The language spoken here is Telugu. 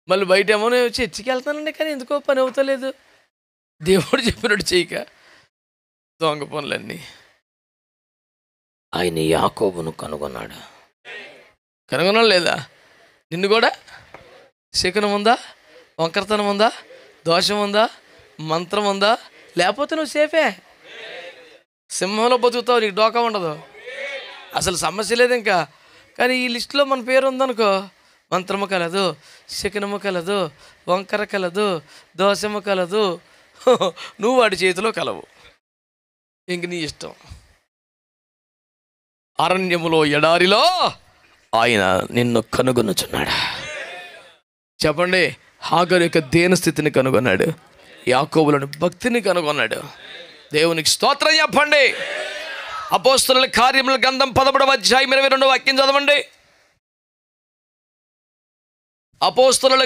మళ్ళీ బయట ఏమో నేను చర్చికి వెళ్తానండి కానీ ఎందుకో పని అవుతలేదు. దేవుడు చెప్పినట్టు చేయక దొంగ పనులన్నీ. ఆయన యాకోబును కనుగొన్నాడు. కనుగొన్నాడు లేదా? నిన్ను కూడా శకునం ఉందా, వంకరతనం ఉందా, దోషం ఉందా, మంత్రం ఉందా? లేకపోతే నువ్వు సేఫే, సింహంలో బతుకుతావు, నీకు డోకా ఉండదు, అసలు సమస్య లేదు ఇంకా. కానీ ఈ లిస్టులో మన పేరు ఉందనుకో, మంత్రము కలదు, శకునము కలదు, వంకర కలదు, దోషము కలదు, నువ్వు వాడి చేతిలో కలవు. ఇంక నీ ఇష్టం. అరణ్యములో ఎడారిలో ఆయన నిన్ను కనుగొనుచున్నాడు. చెప్పండి, హాగరు యొక్క దేన స్థితిని కనుగొన్నాడు, యాకోబులను భక్తిని కనుగొన్నాడు. దేవునికి స్తోత్రం చెప్పండి. అపోస్తలుల కార్యముల గ్రంథం 13వ అధ్యాయం 22వ వాక్యం చదవండి. అపోస్తలుల